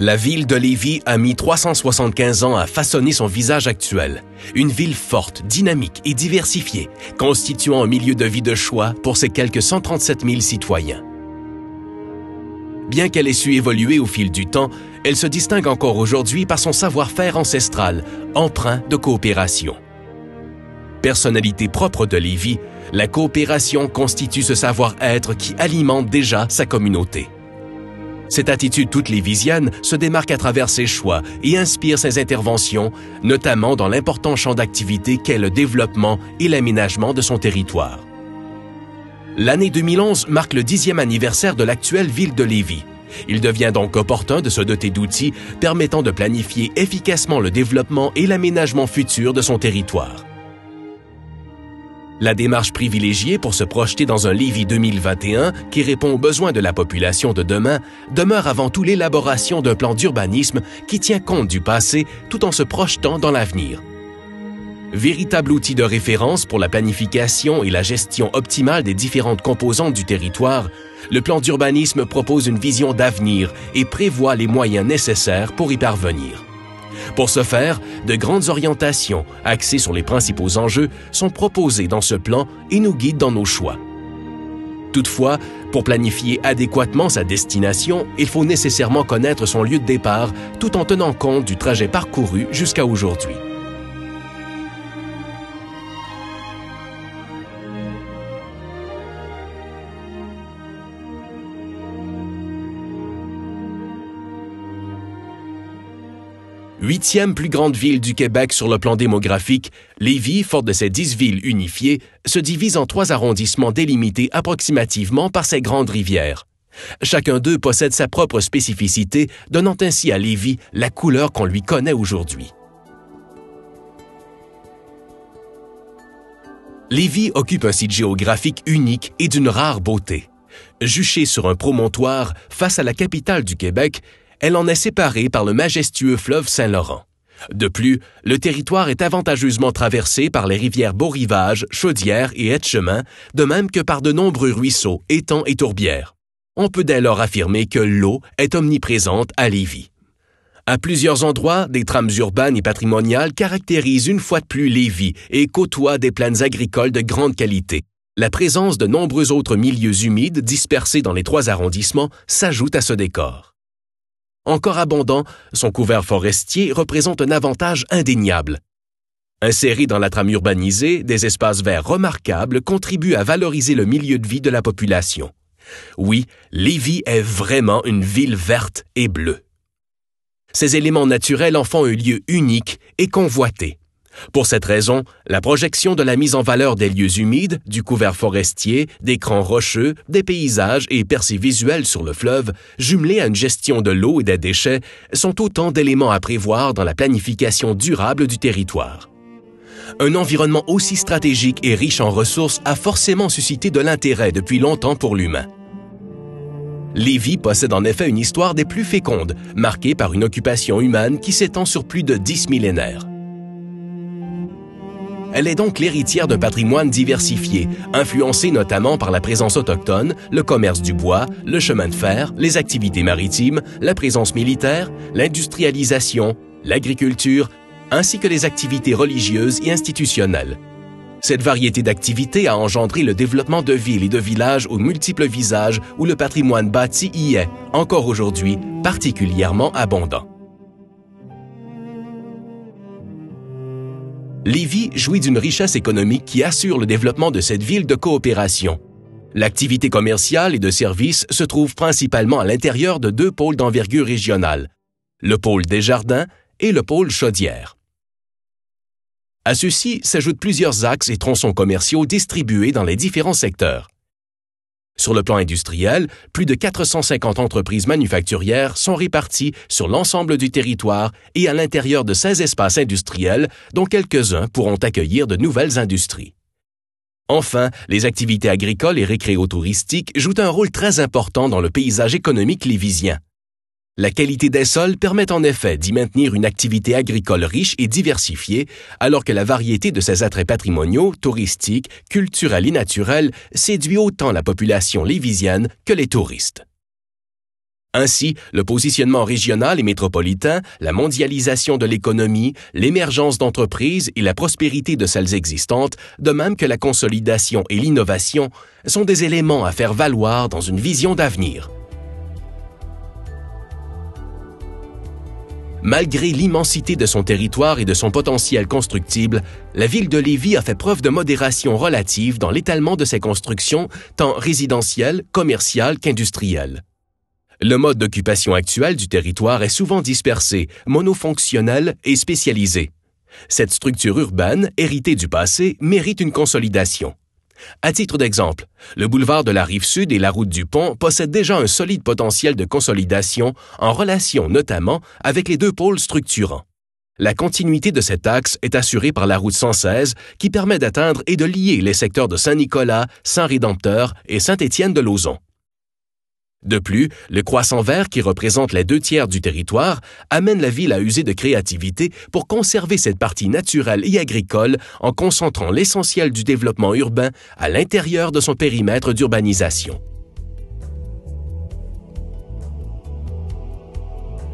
La ville de Lévis a mis 375 ans à façonner son visage actuel. Une ville forte, dynamique et diversifiée, constituant un milieu de vie de choix pour ses quelques 137 000 citoyens. Bien qu'elle ait su évoluer au fil du temps, elle se distingue encore aujourd'hui par son savoir-faire ancestral, empreint de coopération. Personnalité propre de Lévis, la coopération constitue ce savoir-être qui alimente déjà sa communauté. Cette attitude toute lévisienne se démarque à travers ses choix et inspire ses interventions, notamment dans l'important champ d'activité qu'est le développement et l'aménagement de son territoire. L'année 2011 marque le 10e anniversaire de l'actuelle ville de Lévis. Il devient donc opportun de se doter d'outils permettant de planifier efficacement le développement et l'aménagement futur de son territoire. La démarche privilégiée pour se projeter dans un Lévis 2021 qui répond aux besoins de la population de demain demeure avant tout l'élaboration d'un plan d'urbanisme qui tient compte du passé tout en se projetant dans l'avenir. Véritable outil de référence pour la planification et la gestion optimale des différentes composantes du territoire, le plan d'urbanisme propose une vision d'avenir et prévoit les moyens nécessaires pour y parvenir. Pour ce faire, de grandes orientations axées sur les principaux enjeux sont proposées dans ce plan et nous guident dans nos choix. Toutefois, pour planifier adéquatement sa destination, il faut nécessairement connaître son lieu de départ tout en tenant compte du trajet parcouru jusqu'à aujourd'hui. Huitième plus grande ville du Québec sur le plan démographique, Lévis, forte de ses 10 villes unifiées, se divise en 3 arrondissements délimités approximativement par ses grandes rivières. Chacun d'eux possède sa propre spécificité, donnant ainsi à Lévis la couleur qu'on lui connaît aujourd'hui. Lévis occupe un site géographique unique et d'une rare beauté. Juchée sur un promontoire face à la capitale du Québec, elle en est séparée par le majestueux fleuve Saint-Laurent. De plus, le territoire est avantageusement traversé par les rivières Beau-Rivage, Chaudière et Etchemin, de même que par de nombreux ruisseaux, étangs et tourbières. On peut dès lors affirmer que l'eau est omniprésente à Lévis. À plusieurs endroits, des trames urbaines et patrimoniales caractérisent une fois de plus Lévis et côtoient des plaines agricoles de grande qualité. La présence de nombreux autres milieux humides dispersés dans les 3 arrondissements s'ajoute à ce décor. Encore abondant, son couvert forestier représente un avantage indéniable. Insérés dans la trame urbanisée, des espaces verts remarquables contribuent à valoriser le milieu de vie de la population. Oui, Lévis est vraiment une ville verte et bleue. Ces éléments naturels en font un lieu unique et convoité. Pour cette raison, la projection de la mise en valeur des lieux humides, du couvert forestier, des crans rocheux, des paysages et percées visuelles sur le fleuve, jumelées à une gestion de l'eau et des déchets, sont autant d'éléments à prévoir dans la planification durable du territoire. Un environnement aussi stratégique et riche en ressources a forcément suscité de l'intérêt depuis longtemps pour l'humain. Lévis possède en effet une histoire des plus fécondes, marquée par une occupation humaine qui s'étend sur plus de 10 millénaires. Elle est donc l'héritière d'un patrimoine diversifié, influencé notamment par la présence autochtone, le commerce du bois, le chemin de fer, les activités maritimes, la présence militaire, l'industrialisation, l'agriculture, ainsi que les activités religieuses et institutionnelles. Cette variété d'activités a engendré le développement de villes et de villages aux multiples visages où le patrimoine bâti y est, encore aujourd'hui, particulièrement abondant. Lévis jouit d'une richesse économique qui assure le développement de cette ville de coopération. L'activité commerciale et de services se trouve principalement à l'intérieur de 2 pôles d'envergure régionale, le pôle Desjardins et le pôle Chaudière. À ceux-ci s'ajoutent plusieurs axes et tronçons commerciaux distribués dans les différents secteurs. Sur le plan industriel, plus de 450 entreprises manufacturières sont réparties sur l'ensemble du territoire et à l'intérieur de 16 espaces industriels, dont quelques-uns pourront accueillir de nouvelles industries. Enfin, les activités agricoles et récréotouristiques jouent un rôle très important dans le paysage économique lévisien. La qualité des sols permet en effet d'y maintenir une activité agricole riche et diversifiée, alors que la variété de ses attraits patrimoniaux, touristiques, culturels et naturels séduit autant la population lévisienne que les touristes. Ainsi, le positionnement régional et métropolitain, la mondialisation de l'économie, l'émergence d'entreprises et la prospérité de celles existantes, de même que la consolidation et l'innovation, sont des éléments à faire valoir dans une vision d'avenir. Malgré l'immensité de son territoire et de son potentiel constructible, la ville de Lévis a fait preuve de modération relative dans l'étalement de ses constructions, tant résidentielles, commerciales qu'industrielles. Le mode d'occupation actuel du territoire est souvent dispersé, monofonctionnel et spécialisé. Cette structure urbaine, héritée du passé, mérite une consolidation. À titre d'exemple, le boulevard de la Rive-Sud et la route du Pont possèdent déjà un solide potentiel de consolidation en relation notamment avec les deux pôles structurants. La continuité de cet axe est assurée par la route 116 qui permet d'atteindre et de lier les secteurs de Saint-Nicolas, Saint-Rédempteur et Saint-Étienne-de-Lauzon. De plus, le croissant vert qui représente les 2/3 du territoire amène la ville à user de créativité pour conserver cette partie naturelle et agricole en concentrant l'essentiel du développement urbain à l'intérieur de son périmètre d'urbanisation.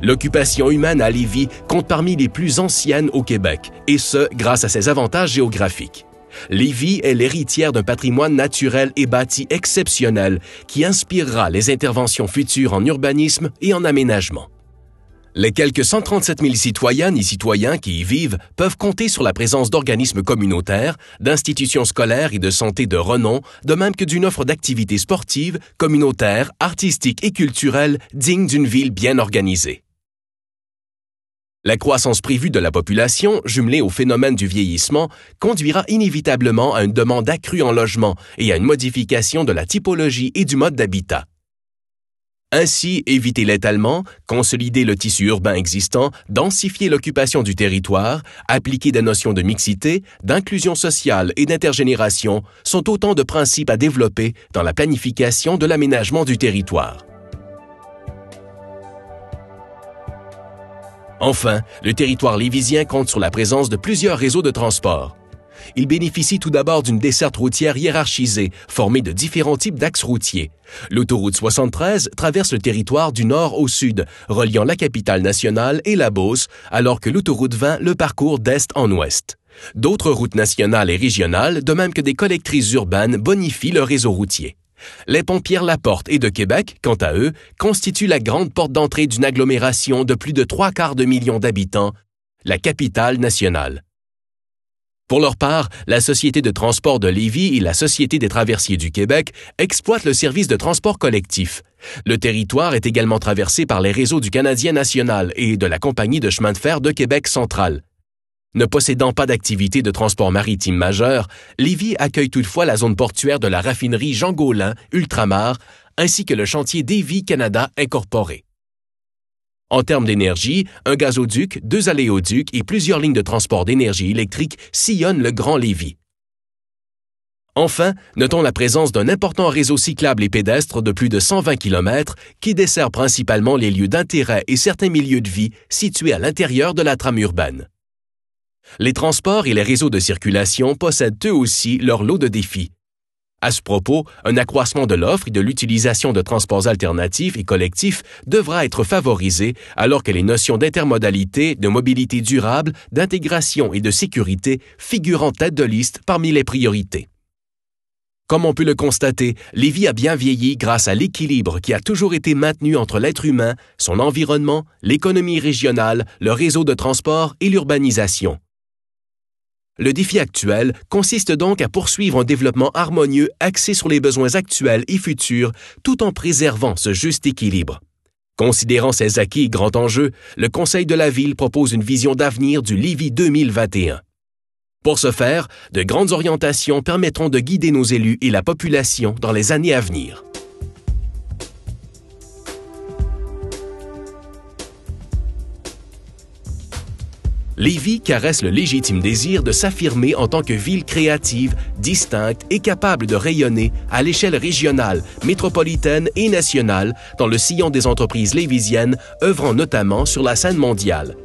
L'occupation humaine à Lévis compte parmi les plus anciennes au Québec, et ce, grâce à ses avantages géographiques. Lévis est l'héritière d'un patrimoine naturel et bâti exceptionnel qui inspirera les interventions futures en urbanisme et en aménagement. Les quelques 137 000 citoyennes et citoyens qui y vivent peuvent compter sur la présence d'organismes communautaires, d'institutions scolaires et de santé de renom, de même que d'une offre d'activités sportives, communautaires, artistiques et culturelles dignes d'une ville bien organisée. La croissance prévue de la population, jumelée au phénomène du vieillissement, conduira inévitablement à une demande accrue en logement et à une modification de la typologie et du mode d'habitat. Ainsi, éviter l'étalement, consolider le tissu urbain existant, densifier l'occupation du territoire, appliquer des notions de mixité, d'inclusion sociale et d'intergénération sont autant de principes à développer dans la planification de l'aménagement du territoire. Enfin, le territoire lévisien compte sur la présence de plusieurs réseaux de transport. Il bénéficie tout d'abord d'une desserte routière hiérarchisée, formée de différents types d'axes routiers. L'autoroute 73 traverse le territoire du nord au sud, reliant la capitale nationale et la Beauce, alors que l'autoroute 20 le parcourt d'est en ouest. D'autres routes nationales et régionales, de même que des collectrices urbaines, bonifient le réseau routier. Les ponts Pierre-Laporte et de Québec, quant à eux, constituent la grande porte d'entrée d'une agglomération de plus de 3/4 million d'habitants, la capitale nationale. Pour leur part, la Société de transport de Lévis et la Société des traversiers du Québec exploitent le service de transport collectif. Le territoire est également traversé par les réseaux du Canadien national et de la Compagnie de chemin de fer de Québec central. Ne possédant pas d'activité de transport maritime majeure, Lévis accueille toutefois la zone portuaire de la raffinerie Jean-Gaulin, Ultramar, ainsi que le chantier Davy Canada incorporé. En termes d'énergie, un gazoduc, 2 aléoducs et plusieurs lignes de transport d'énergie électrique sillonnent le Grand Lévis. Enfin, notons la présence d'un important réseau cyclable et pédestre de plus de 120 km qui dessert principalement les lieux d'intérêt et certains milieux de vie situés à l'intérieur de la trame urbaine. Les transports et les réseaux de circulation possèdent eux aussi leur lot de défis. À ce propos, un accroissement de l'offre et de l'utilisation de transports alternatifs et collectifs devra être favorisé alors que les notions d'intermodalité, de mobilité durable, d'intégration et de sécurité figurent en tête de liste parmi les priorités. Comme on peut le constater, Lévis a bien vieilli grâce à l'équilibre qui a toujours été maintenu entre l'être humain, son environnement, l'économie régionale, le réseau de transport et l'urbanisation. Le défi actuel consiste donc à poursuivre un développement harmonieux axé sur les besoins actuels et futurs tout en préservant ce juste équilibre. Considérant ces acquis et grands enjeux, le Conseil de la Ville propose une vision d'avenir du Lévis 2021. Pour ce faire, de grandes orientations permettront de guider nos élus et la population dans les années à venir. Lévis caresse le légitime désir de s'affirmer en tant que ville créative, distincte et capable de rayonner à l'échelle régionale, métropolitaine et nationale dans le sillon des entreprises lévisiennes œuvrant notamment sur la scène mondiale.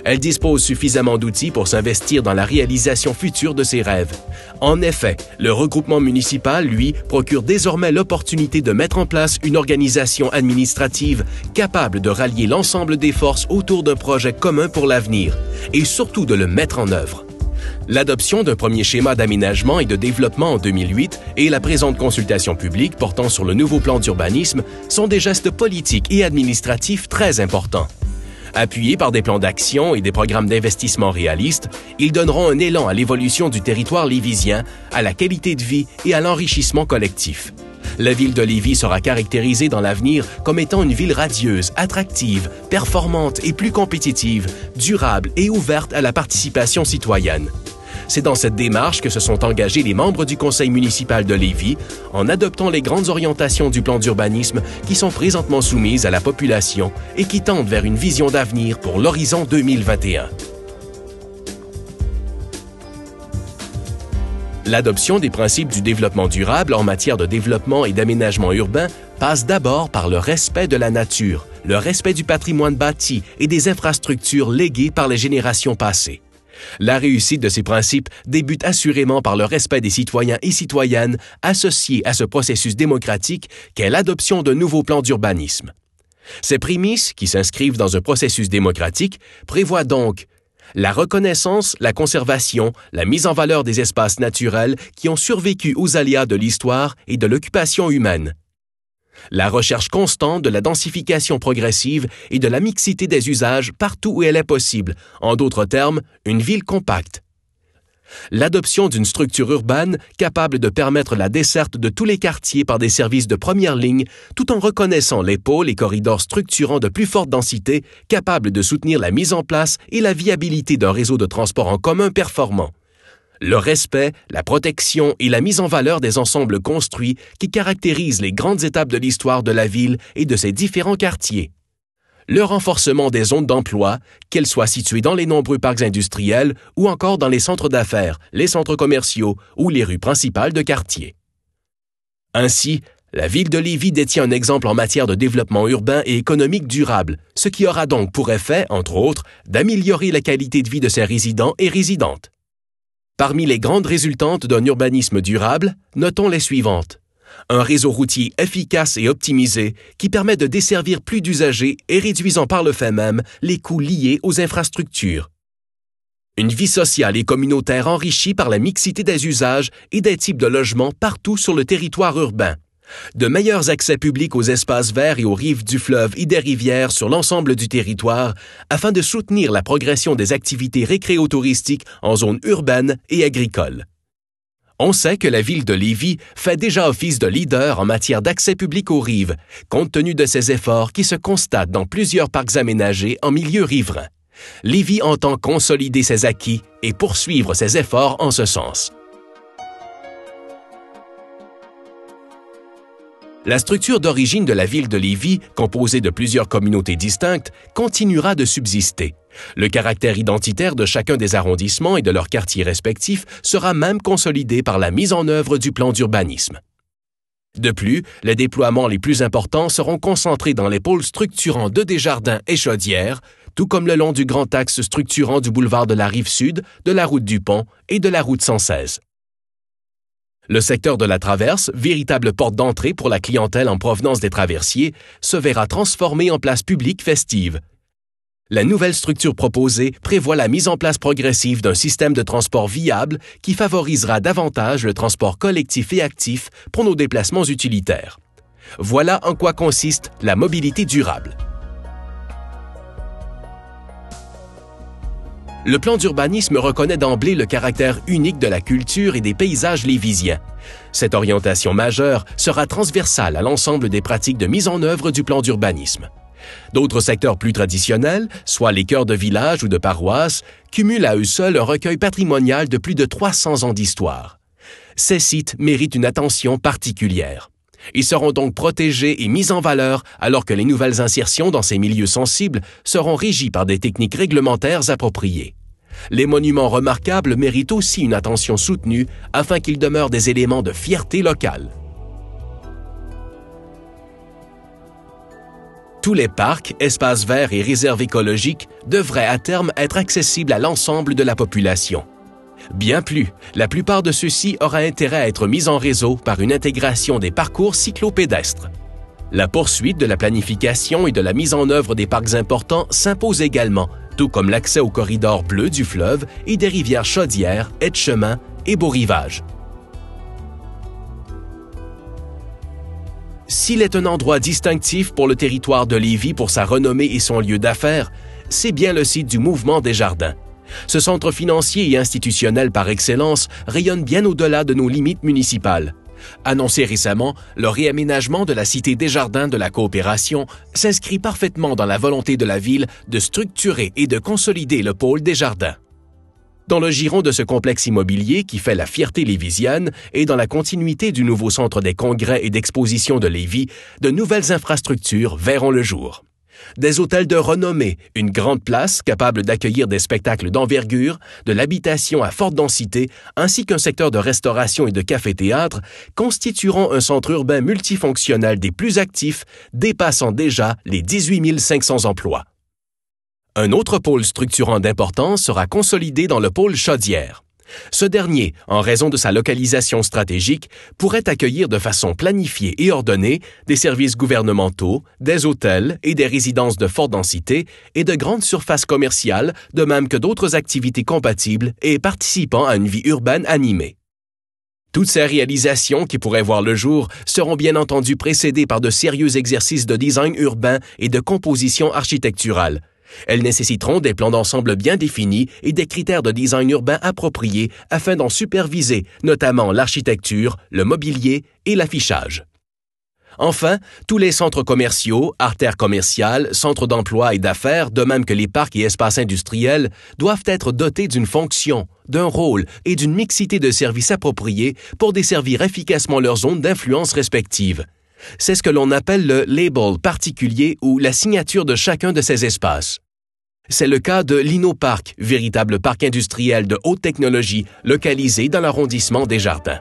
Elle dispose suffisamment d'outils pour s'investir dans la réalisation future de ses rêves. En effet, le regroupement municipal, lui, procure désormais l'opportunité de mettre en place une organisation administrative capable de rallier l'ensemble des forces autour d'un projet commun pour l'avenir, et surtout de le mettre en œuvre. L'adoption d'un premier schéma d'aménagement et de développement en 2008 et la présente consultation publique portant sur le nouveau plan d'urbanisme sont des gestes politiques et administratifs très importants. Appuyés par des plans d'action et des programmes d'investissement réalistes, ils donneront un élan à l'évolution du territoire lévisien, à la qualité de vie et à l'enrichissement collectif. La ville de Lévis sera caractérisée dans l'avenir comme étant une ville radieuse, attractive, performante et plus compétitive, durable et ouverte à la participation citoyenne. C'est dans cette démarche que se sont engagés les membres du conseil municipal de Lévis en adoptant les grandes orientations du plan d'urbanisme qui sont présentement soumises à la population et qui tendent vers une vision d'avenir pour l'horizon 2021. L'adoption des principes du développement durable en matière de développement et d'aménagement urbain passe d'abord par le respect de la nature, le respect du patrimoine bâti et des infrastructures léguées par les générations passées. La réussite de ces principes débute assurément par le respect des citoyens et citoyennes associés à ce processus démocratique qu'est l'adoption d'un nouveau plan d'urbanisme. Ces prémices, qui s'inscrivent dans un processus démocratique, prévoient donc la reconnaissance, la conservation, la mise en valeur des espaces naturels qui ont survécu aux aléas de l'histoire et de l'occupation humaine, la recherche constante de la densification progressive et de la mixité des usages partout où elle est possible, en d'autres termes, une ville compacte. L'adoption d'une structure urbaine capable de permettre la desserte de tous les quartiers par des services de première ligne, tout en reconnaissant les pôles et corridors structurants de plus forte densité, capables de soutenir la mise en place et la viabilité d'un réseau de transport en commun performant. Le respect, la protection et la mise en valeur des ensembles construits qui caractérisent les grandes étapes de l'histoire de la ville et de ses différents quartiers. Le renforcement des zones d'emploi, qu'elles soient situées dans les nombreux parcs industriels ou encore dans les centres d'affaires, les centres commerciaux ou les rues principales de quartier. Ainsi, la ville de Lévis détient un exemple en matière de développement urbain et économique durable, ce qui aura donc pour effet, entre autres, d'améliorer la qualité de vie de ses résidents et résidentes. Parmi les grandes résultantes d'un urbanisme durable, notons les suivantes. Un réseau routier efficace et optimisé qui permet de desservir plus d'usagers et réduisant par le fait même les coûts liés aux infrastructures. Une vie sociale et communautaire enrichie par la mixité des usages et des types de logements partout sur le territoire urbain. De meilleurs accès publics aux espaces verts et aux rives du fleuve et des rivières sur l'ensemble du territoire afin de soutenir la progression des activités récréotouristiques en zone urbaine et agricole. On sait que la ville de Lévis fait déjà office de leader en matière d'accès public aux rives, compte tenu de ses efforts qui se constatent dans plusieurs parcs aménagés en milieu riverain. Lévis entend consolider ses acquis et poursuivre ses efforts en ce sens. La structure d'origine de la ville de Lévis, composée de plusieurs communautés distinctes, continuera de subsister. Le caractère identitaire de chacun des arrondissements et de leurs quartiers respectifs sera même consolidé par la mise en œuvre du plan d'urbanisme. De plus, les déploiements les plus importants seront concentrés dans les pôles structurants de Desjardins et Chaudière, tout comme le long du grand axe structurant du boulevard de la Rive-Sud, de la route du Pont et de la route 116. Le secteur de la Traverse, véritable porte d'entrée pour la clientèle en provenance des traversiers, se verra transformé en place publique festive. La nouvelle structure proposée prévoit la mise en place progressive d'un système de transport viable qui favorisera davantage le transport collectif et actif pour nos déplacements utilitaires. Voilà en quoi consiste la mobilité durable. Le plan d'urbanisme reconnaît d'emblée le caractère unique de la culture et des paysages lévisiens. Cette orientation majeure sera transversale à l'ensemble des pratiques de mise en œuvre du plan d'urbanisme. D'autres secteurs plus traditionnels, soit les cœurs de village ou de paroisse, cumulent à eux seuls un recueil patrimonial de plus de 300 ans d'histoire. Ces sites méritent une attention particulière. Ils seront donc protégés et mis en valeur alors que les nouvelles insertions dans ces milieux sensibles seront régies par des techniques réglementaires appropriées. Les monuments remarquables méritent aussi une attention soutenue afin qu'ils demeurent des éléments de fierté locale. Tous les parcs, espaces verts et réserves écologiques devraient à terme être accessibles à l'ensemble de la population. Bien plus, la plupart de ceux-ci auraient intérêt à être mis en réseau par une intégration des parcours cyclopédestres. La poursuite de la planification et de la mise en œuvre des parcs importants s'impose également, tout comme l'accès aux corridors bleus du fleuve et des rivières chaudières, aides-chemins et beaux rivages. S'il est un endroit distinctif pour le territoire de Lévis pour sa renommée et son lieu d'affaires, c'est bien le site du Mouvement Desjardins. Ce centre financier et institutionnel par excellence rayonne bien au-delà de nos limites municipales. Annoncé récemment, le réaménagement de la Cité Desjardins de la Coopération s'inscrit parfaitement dans la volonté de la Ville de structurer et de consolider le pôle Desjardins. Dans le giron de ce complexe immobilier qui fait la fierté lévisienne et dans la continuité du nouveau centre des congrès et d'exposition de Lévis, de nouvelles infrastructures verront le jour. Des hôtels de renommée, une grande place capable d'accueillir des spectacles d'envergure, de l'habitation à forte densité, ainsi qu'un secteur de restauration et de café-théâtre constitueront un centre urbain multifonctionnel des plus actifs, dépassant déjà les 18 500 emplois. Un autre pôle structurant d'importance sera consolidé dans le pôle Chaudière. Ce dernier, en raison de sa localisation stratégique, pourrait accueillir de façon planifiée et ordonnée des services gouvernementaux, des hôtels et des résidences de forte densité et de grandes surfaces commerciales, de même que d'autres activités compatibles et participant à une vie urbaine animée. Toutes ces réalisations qui pourraient voir le jour seront bien entendu précédées par de sérieux exercices de design urbain et de composition architecturale. Elles nécessiteront des plans d'ensemble bien définis et des critères de design urbain appropriés afin d'en superviser notamment l'architecture, le mobilier et l'affichage. Enfin, tous les centres commerciaux, artères commerciales, centres d'emploi et d'affaires, de même que les parcs et espaces industriels, doivent être dotés d'une fonction, d'un rôle et d'une mixité de services appropriés pour desservir efficacement leurs zones d'influence respectives. C'est ce que l'on appelle le label particulier ou la signature de chacun de ces espaces. C'est le cas de l'Innoparc, véritable parc industriel de haute technologie localisé dans l'arrondissement Desjardins.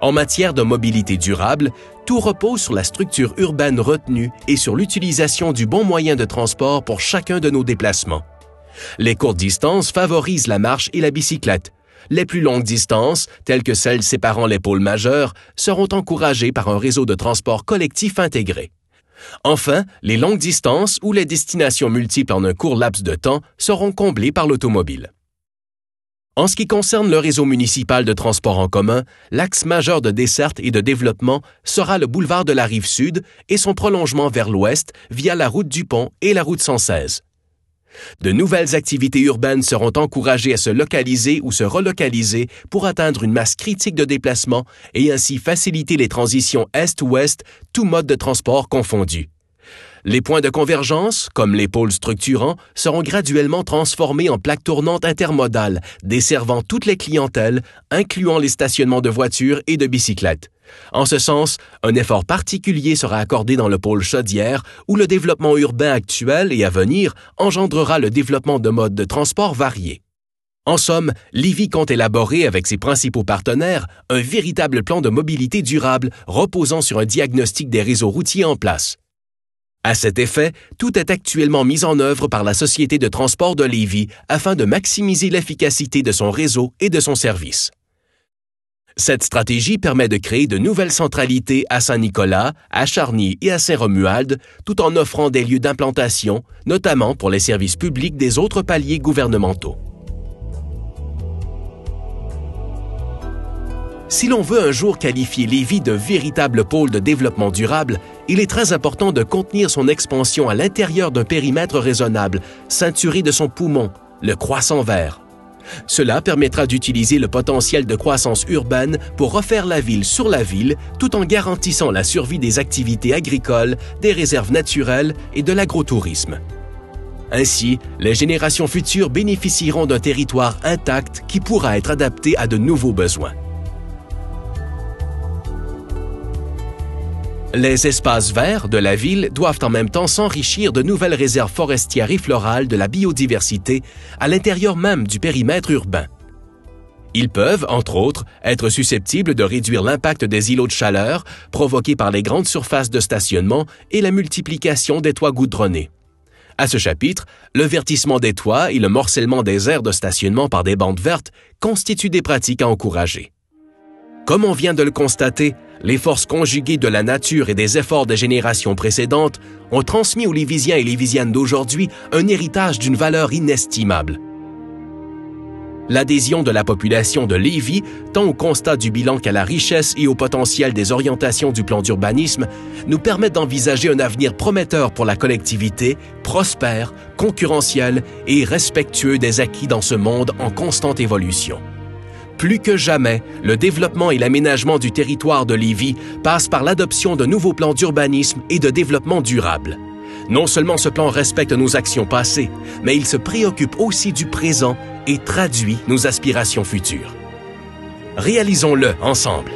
En matière de mobilité durable, tout repose sur la structure urbaine retenue et sur l'utilisation du bon moyen de transport pour chacun de nos déplacements. Les courtes distances favorisent la marche et la bicyclette. Les plus longues distances, telles que celles séparant les pôles majeurs, seront encouragées par un réseau de transport collectif intégré. Enfin, les longues distances ou les destinations multiples en un court laps de temps seront comblées par l'automobile. En ce qui concerne le réseau municipal de transport en commun, l'axe majeur de desserte et de développement sera le boulevard de la Rive-Sud et son prolongement vers l'ouest via la route du Pont et la route 116. De nouvelles activités urbaines seront encouragées à se localiser ou se relocaliser pour atteindre une masse critique de déplacement et ainsi faciliter les transitions est-ouest, tous modes de transport confondus. Les points de convergence, comme les pôles structurants, seront graduellement transformés en plaques tournantes intermodales, desservant toutes les clientèles, incluant les stationnements de voitures et de bicyclettes. En ce sens, un effort particulier sera accordé dans le pôle Chaudière, où le développement urbain actuel et à venir engendrera le développement de modes de transport variés. En somme, Lévis compte élaborer avec ses principaux partenaires un véritable plan de mobilité durable reposant sur un diagnostic des réseaux routiers en place. À cet effet, tout est actuellement mis en œuvre par la Société de transport de Lévis afin de maximiser l'efficacité de son réseau et de son service. Cette stratégie permet de créer de nouvelles centralités à Saint-Nicolas, à Charny et à Saint-Romuald, tout en offrant des lieux d'implantation, notamment pour les services publics des autres paliers gouvernementaux. Si l'on veut un jour qualifier Lévis de véritable pôle de développement durable, il est très important de contenir son expansion à l'intérieur d'un périmètre raisonnable, ceinturé de son poumon, le croissant vert. Cela permettra d'utiliser le potentiel de croissance urbaine pour refaire la ville sur la ville, tout en garantissant la survie des activités agricoles, des réserves naturelles et de l'agrotourisme. Ainsi, les générations futures bénéficieront d'un territoire intact qui pourra être adapté à de nouveaux besoins. Les espaces verts de la ville doivent en même temps s'enrichir de nouvelles réserves forestières et florales de la biodiversité à l'intérieur même du périmètre urbain. Ils peuvent, entre autres, être susceptibles de réduire l'impact des îlots de chaleur provoqués par les grandes surfaces de stationnement et la multiplication des toits goudronnés. À ce chapitre, le verdissement des toits et le morcellement des aires de stationnement par des bandes vertes constituent des pratiques à encourager. Comme on vient de le constater, les forces conjuguées de la nature et des efforts des générations précédentes ont transmis aux Lévisiens et Lévisiennes d'aujourd'hui un héritage d'une valeur inestimable. L'adhésion de la population de Lévis, tant au constat du bilan qu'à la richesse et au potentiel des orientations du plan d'urbanisme, nous permet d'envisager un avenir prometteur pour la collectivité, prospère, concurrentiel et respectueux des acquis dans ce monde en constante évolution. Plus que jamais, le développement et l'aménagement du territoire de Lévis passent par l'adoption de nouveaux plans d'urbanisme et de développement durable. Non seulement ce plan respecte nos actions passées, mais il se préoccupe aussi du présent et traduit nos aspirations futures. Réalisons-le ensemble.